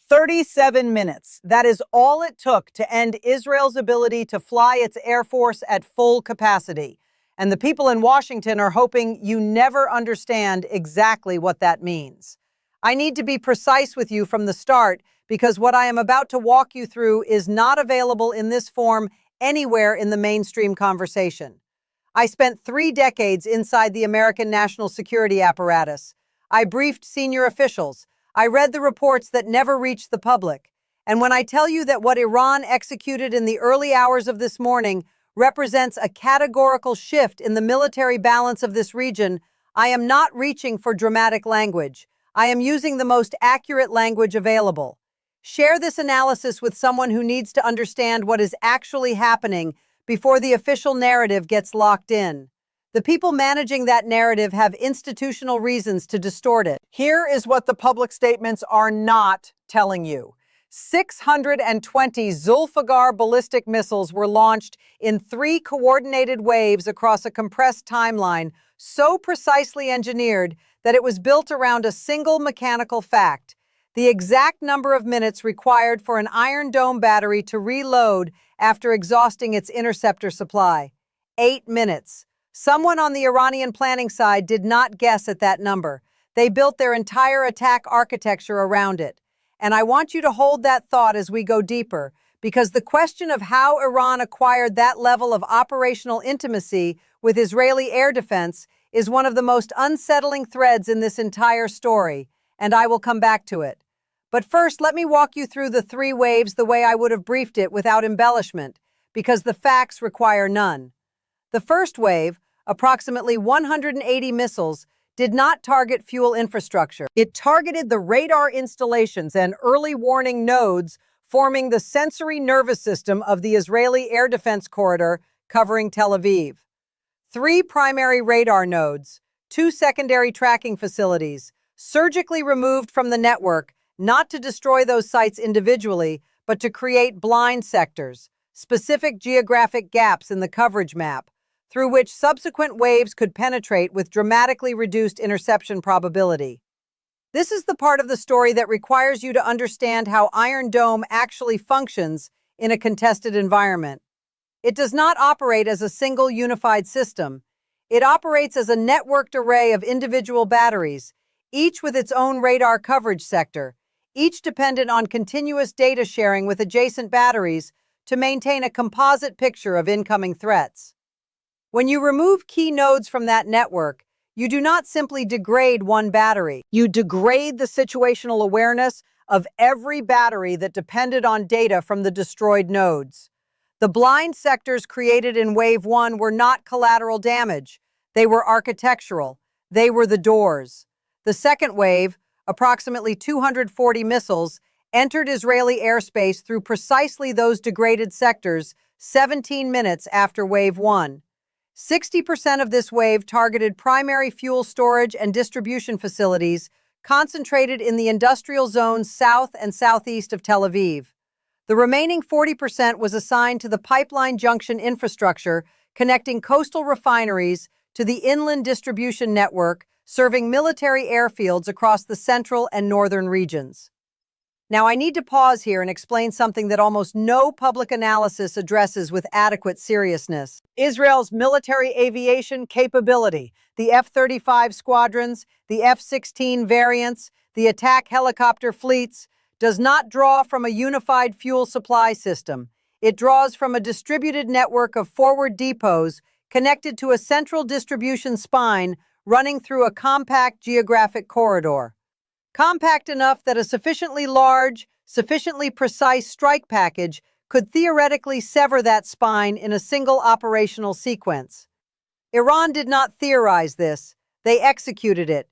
37 minutes. That is all it took to end Israel's ability to fly its air force at full capacity. And the people in Washington are hoping you never understand exactly what that means. I need to be precise with you from the start because what I am about to walk you through is not available in this form anywhere in the mainstream conversation. I spent 3 decades inside the American national security apparatus. I briefed senior officials. I read the reports that never reached the public. And when I tell you that what Iran executed in the early hours of this morning represents a categorical shift in the military balance of this region, I am not reaching for dramatic language. I am using the most accurate language available. Share this analysis with someone who needs to understand what is actually happening before the official narrative gets locked in. The people managing that narrative have institutional reasons to distort it. Here is what the public statements are not telling you. 620 Zulfagar ballistic missiles were launched in 3 coordinated waves across a compressed timeline, so precisely engineered that it was built around a single mechanical fact: the exact number of minutes required for an Iron Dome battery to reload after exhausting its interceptor supply. 8 minutes. Someone on the Iranian planning side did not guess at that number. They built their entire attack architecture around it. And I want you to hold that thought as we go deeper, because the question of how Iran acquired that level of operational intimacy with Israeli air defense is one of the most unsettling threads in this entire story, and I will come back to it. But first, let me walk you through the 3 waves the way I would have briefed it without embellishment, because the facts require none. The first wave, approximately 180 missiles, did not target fuel infrastructure. It targeted the radar installations and early warning nodes forming the sensory nervous system of the Israeli air defense corridor covering Tel Aviv. 3 primary radar nodes, 2 secondary tracking facilities, surgically removed from the network, not to destroy those sites individually, but to create blind sectors, specific geographic gaps in the coverage map, through which subsequent waves could penetrate with dramatically reduced interception probability. This is the part of the story that requires you to understand how Iron Dome actually functions in a contested environment. It does not operate as a single unified system. It operates as a networked array of individual batteries, each with its own radar coverage sector, each dependent on continuous data sharing with adjacent batteries to maintain a composite picture of incoming threats. When you remove key nodes from that network, you do not simply degrade one battery. You degrade the situational awareness of every battery that depended on data from the destroyed nodes. The blind sectors created in Wave 1 were not collateral damage. They were architectural. They were the doors. The second wave, approximately 240 missiles, entered Israeli airspace through precisely those degraded sectors 17 minutes after Wave 1. 60% of this wave targeted primary fuel storage and distribution facilities concentrated in the industrial zones south and southeast of Tel Aviv. The remaining 40% was assigned to the pipeline junction infrastructure connecting coastal refineries to the inland distribution network serving military airfields across the central and northern regions. Now, I need to pause here and explain something that almost no public analysis addresses with adequate seriousness. Israel's military aviation capability, the F-35 squadrons, the F-16 variants, the attack helicopter fleets, does not draw from a unified fuel supply system. It draws from a distributed network of forward depots connected to a central distribution spine running through a compact geographic corridor. Compact enough that a sufficiently large, sufficiently precise strike package could theoretically sever that spine in a single operational sequence. Iran did not theorize this, they executed it,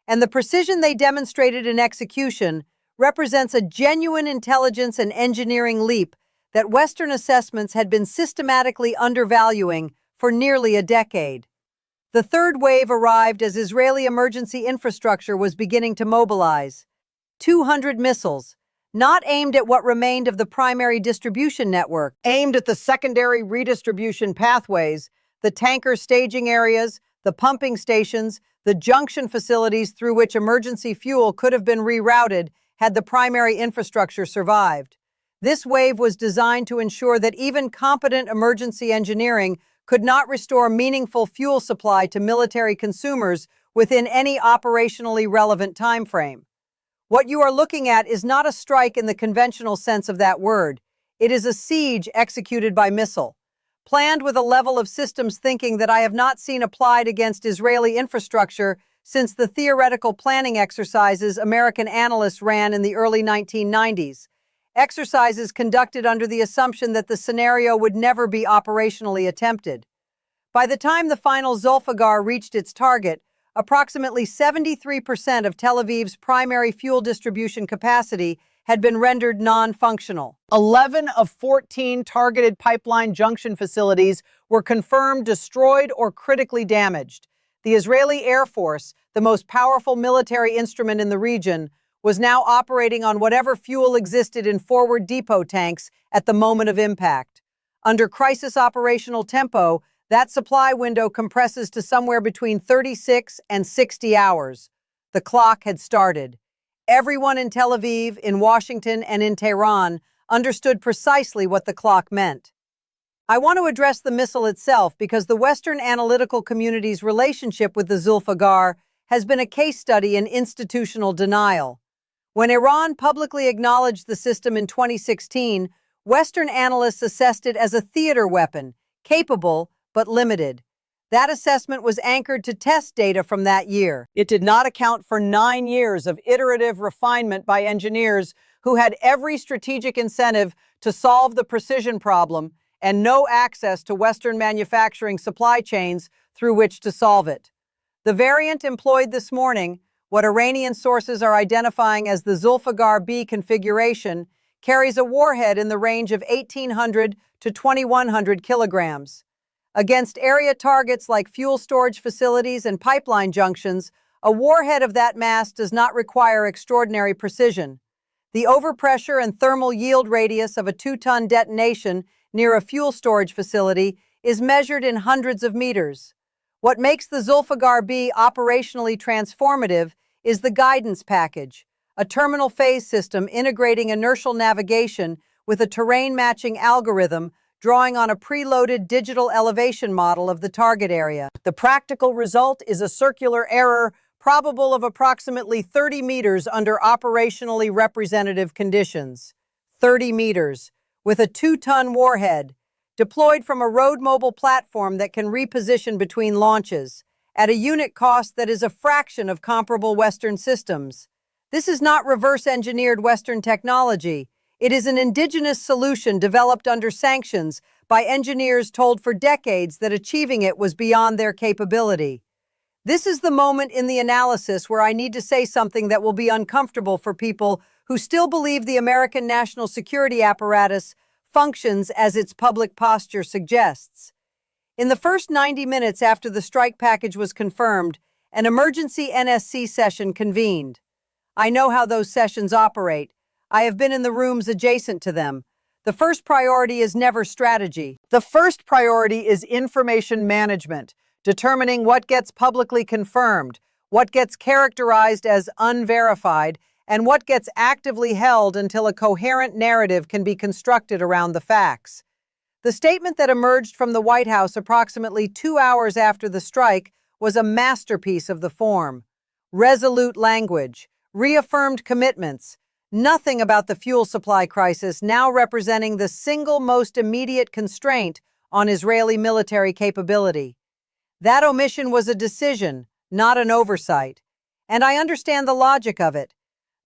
and the precision they demonstrated in execution represents a genuine intelligence and engineering leap that Western assessments had been systematically undervaluing for nearly a decade. The third wave arrived as Israeli emergency infrastructure was beginning to mobilize. 200 missiles, not aimed at what remained of the primary distribution network, aimed at the secondary redistribution pathways, the tanker staging areas, the pumping stations, the junction facilities through which emergency fuel could have been rerouted had the primary infrastructure survived. This wave was designed to ensure that even competent emergency engineering could not restore meaningful fuel supply to military consumers within any operationally relevant time frame. What you are looking at is not a strike in the conventional sense of that word. It is a siege executed by missile, planned with a level of systems thinking that I have not seen applied against Israeli infrastructure since the theoretical planning exercises American analysts ran in the early 1990s. Exercises conducted under the assumption that the scenario would never be operationally attempted. By the time the final Zulfagar reached its target, approximately 73% of Tel Aviv's primary fuel distribution capacity had been rendered non-functional. 11 of 14 targeted pipeline junction facilities were confirmed destroyed or critically damaged. The Israeli Air Force, the most powerful military instrument in the region, was now operating on whatever fuel existed in forward depot tanks at the moment of impact. Under crisis operational tempo, that supply window compresses to somewhere between 36 and 60 hours. The clock had started. Everyone in Tel Aviv, in Washington, and in Tehran understood precisely what the clock meant. I want to address the missile itself because the Western analytical community's relationship with the Zulfagar has been a case study in institutional denial. When Iran publicly acknowledged the system in 2016, Western analysts assessed it as a theater weapon, capable but limited. That assessment was anchored to test data from that year. It did not account for 9 years of iterative refinement by engineers who had every strategic incentive to solve the precision problem and no access to Western manufacturing supply chains through which to solve it. The variant employed this morning, what Iranian sources are identifying as the Zulfagar-B configuration, carries a warhead in the range of 1,800 to 2,100 kilograms. Against area targets like fuel storage facilities and pipeline junctions, a warhead of that mass does not require extraordinary precision. The overpressure and thermal yield radius of a 2-ton detonation near a fuel storage facility is measured in hundreds of meters. What makes the Zulfagar-B operationally transformative is the guidance package, a terminal phase system integrating inertial navigation with a terrain-matching algorithm drawing on a preloaded digital elevation model of the target area. The practical result is a circular error probable of approximately 30 meters under operationally representative conditions. 30 meters, with a 2-ton warhead, deployed from a road-mobile platform that can reposition between launches, at a unit cost that is a fraction of comparable Western systems. This is not reverse-engineered Western technology. It is an indigenous solution developed under sanctions by engineers told for decades that achieving it was beyond their capability. This is the moment in the analysis where I need to say something that will be uncomfortable for people who still believe the American national security apparatus functions as its public posture suggests. In the first 90 minutes after the strike package was confirmed, an emergency NSC session convened. I know how those sessions operate. I have been in the rooms adjacent to them. The first priority is never strategy. The first priority is information management, determining what gets publicly confirmed, what gets characterized as unverified, and what gets actively held until a coherent narrative can be constructed around the facts. The statement that emerged from the White House approximately 2 hours after the strike was a masterpiece of the form. Resolute language, reaffirmed commitments, nothing about the fuel supply crisis now representing the single most immediate constraint on Israeli military capability. That omission was a decision, not an oversight. And I understand the logic of it.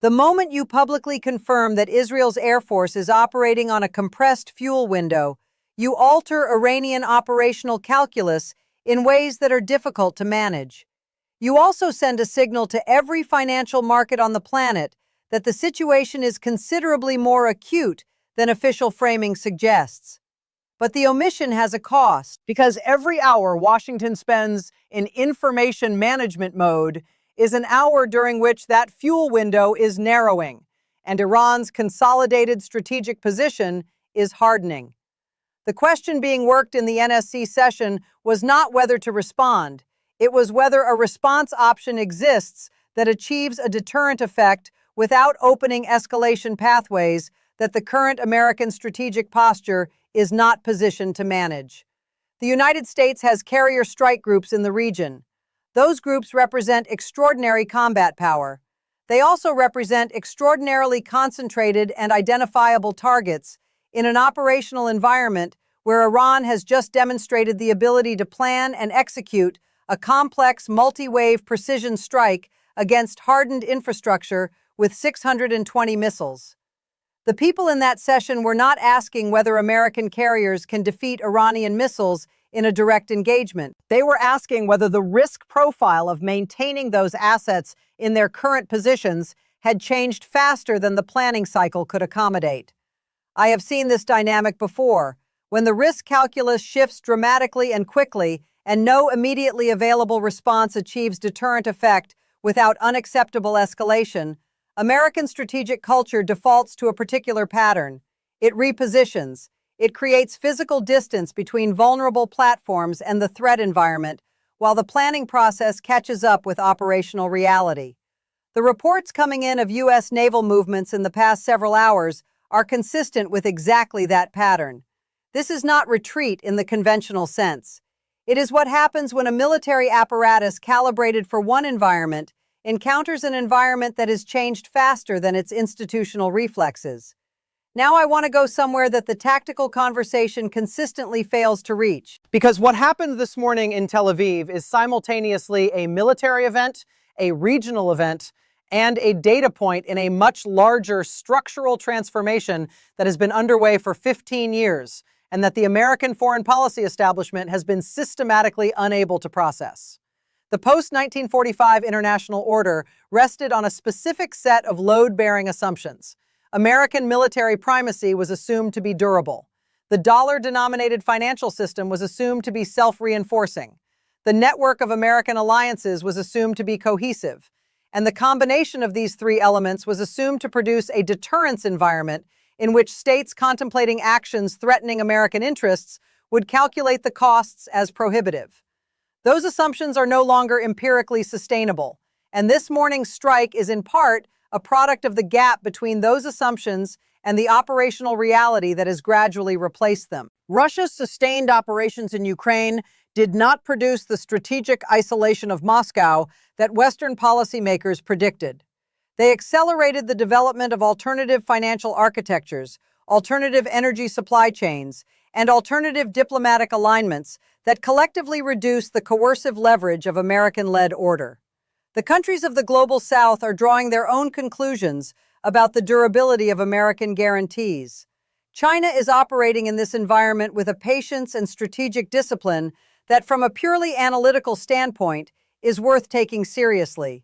The moment you publicly confirm that Israel's Air Force is operating on a compressed fuel window, you alter Iranian operational calculus in ways that are difficult to manage. You also send a signal to every financial market on the planet that the situation is considerably more acute than official framing suggests. But the omission has a cost, because every hour Washington spends in information management mode is an hour during which that fuel window is narrowing, and Iran's consolidated strategic position is hardening. The question being worked in the NSC session was not whether to respond. It was whether a response option exists that achieves a deterrent effect without opening escalation pathways that the current American strategic posture is not positioned to manage. The United States has carrier strike groups in the region. Those groups represent extraordinary combat power. They also represent extraordinarily concentrated and identifiable targets in an operational environment where Iran has just demonstrated the ability to plan and execute a complex multi-wave precision strike against hardened infrastructure with 620 missiles. The people in that session were not asking whether American carriers can defeat Iranian missiles in a direct engagement. They were asking whether the risk profile of maintaining those assets in their current positions had changed faster than the planning cycle could accommodate. I have seen this dynamic before. When the risk calculus shifts dramatically and quickly, and no immediately available response achieves deterrent effect without unacceptable escalation, American strategic culture defaults to a particular pattern. It repositions. It creates physical distance between vulnerable platforms and the threat environment, while the planning process catches up with operational reality. The reports coming in of U.S. naval movements in the past several hours are consistent with exactly that pattern. This is not retreat in the conventional sense. It is what happens when a military apparatus calibrated for one environment encounters an environment that has changed faster than its institutional reflexes. Now I want to go somewhere that the tactical conversation consistently fails to reach. Because what happened this morning in Tel Aviv is simultaneously a military event, a regional event, and a data point in a much larger structural transformation that has been underway for 15 years, and that the American foreign policy establishment has been systematically unable to process. The post-1945 international order rested on a specific set of load-bearing assumptions. American military primacy was assumed to be durable. The dollar-denominated financial system was assumed to be self-reinforcing. The network of American alliances was assumed to be cohesive. And the combination of these three elements was assumed to produce a deterrence environment in which states contemplating actions threatening American interests would calculate the costs as prohibitive. Those assumptions are no longer empirically sustainable, and this morning's strike is in part a product of the gap between those assumptions and the operational reality that has gradually replaced them. Russia's sustained operations in Ukraine did not produce the strategic isolation of Moscow that Western policymakers predicted. They accelerated the development of alternative financial architectures, alternative energy supply chains, and alternative diplomatic alignments that collectively reduce the coercive leverage of American-led order. The countries of the Global South are drawing their own conclusions about the durability of American guarantees. China is operating in this environment with a patience and strategic discipline that, from a purely analytical standpoint, is worth taking seriously.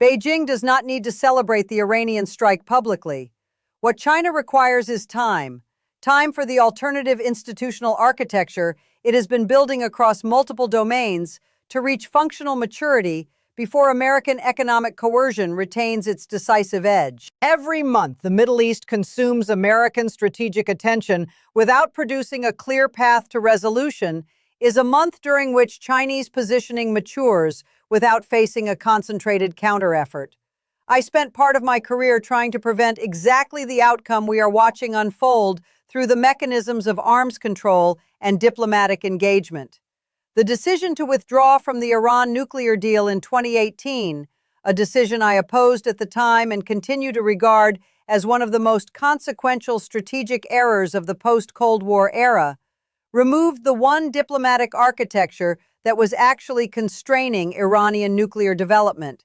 Beijing does not need to celebrate the Iranian strike publicly. What China requires is time for the alternative institutional architecture it has been building across multiple domains to reach functional maturity before American economic coercion retains its decisive edge. Every month, the Middle East consumes American strategic attention without producing a clear path to resolution is a month during which Chinese positioning matures without facing a concentrated counter-effort. I spent part of my career trying to prevent exactly the outcome we are watching unfold through the mechanisms of arms control and diplomatic engagement. The decision to withdraw from the Iran nuclear deal in 2018, a decision I opposed at the time and continue to regard as one of the most consequential strategic errors of the post-Cold War era, removed the one diplomatic architecture that was actually constraining Iranian nuclear development.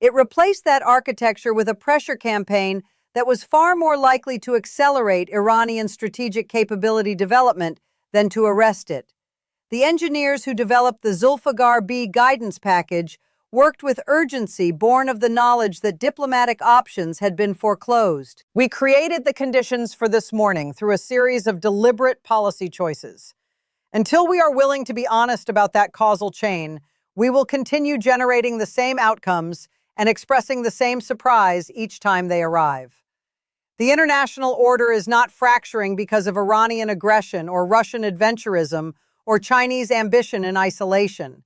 It replaced that architecture with a pressure campaign that was far more likely to accelerate Iranian strategic capability development than to arrest it. The engineers who developed the Zulfagar-B guidance package worked with urgency born of the knowledge that diplomatic options had been foreclosed. We created the conditions for this morning through a series of deliberate policy choices. Until we are willing to be honest about that causal chain, we will continue generating the same outcomes and expressing the same surprise each time they arrive. The international order is not fracturing because of Iranian aggression or Russian adventurism or Chinese ambition in isolation.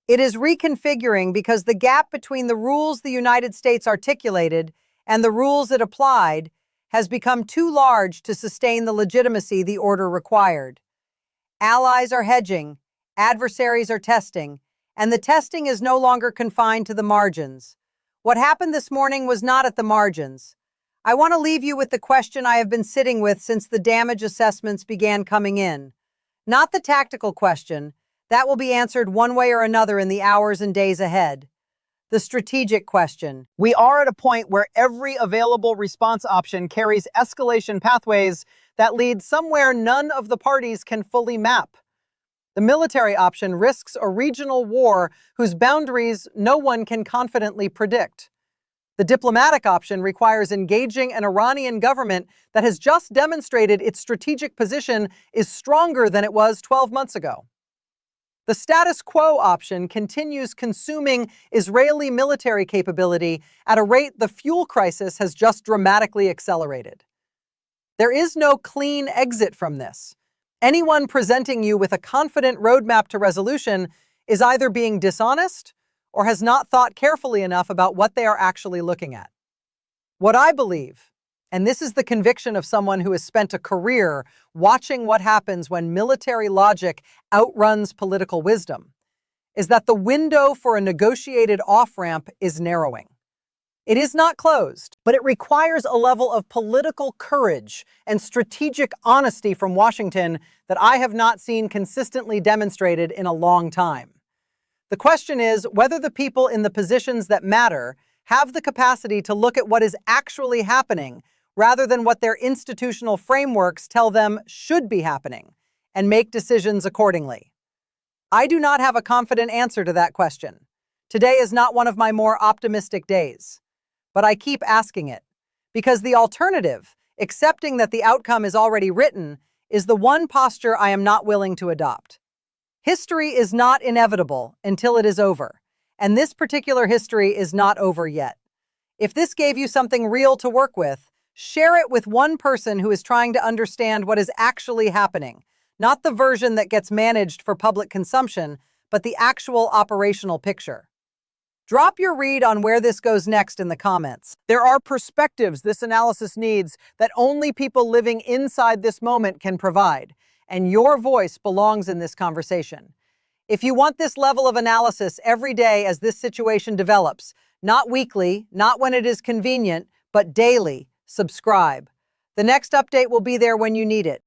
It is reconfiguring because the gap between the rules the United States articulated and the rules it applied has become too large to sustain the legitimacy the order required. Allies are hedging, adversaries are testing, and the testing is no longer confined to the margins. What happened this morning was not at the margins. I want to leave you with the question I have been sitting with since the damage assessments began coming in. Not the tactical question. That will be answered one way or another in the hours and days ahead. The strategic question. We are at a point where every available response option carries escalation pathways that lead somewhere none of the parties can fully map. The military option risks a regional war whose boundaries no one can confidently predict. The diplomatic option requires engaging an Iranian government that has just demonstrated its strategic position is stronger than it was 12 months ago. The status quo option continues consuming Israeli military capability at a rate the fuel crisis has just dramatically accelerated. There is no clean exit from this. Anyone presenting you with a confident roadmap to resolution is either being dishonest or has not thought carefully enough about what they are actually looking at. What I believe, and this is the conviction of someone who has spent a career watching what happens when military logic outruns political wisdom, is that the window for a negotiated off-ramp is narrowing. It is not closed, but it requires a level of political courage and strategic honesty from Washington that I have not seen consistently demonstrated in a long time. The question is whether the people in the positions that matter have the capacity to look at what is actually happening rather than what their institutional frameworks tell them should be happening, and make decisions accordingly. I do not have a confident answer to that question. Today is not one of my more optimistic days. But I keep asking it, because the alternative, accepting that the outcome is already written, is the one posture I am not willing to adopt. History is not inevitable until it is over, and this particular history is not over yet. If this gave you something real to work with, share it with one person who is trying to understand what is actually happening, not the version that gets managed for public consumption, but the actual operational picture. Drop your read on where this goes next in the comments. There are perspectives this analysis needs that only people living inside this moment can provide, and your voice belongs in this conversation. If you want this level of analysis every day as this situation develops, not weekly, not when it is convenient, but daily, subscribe. The next update will be there when you need it.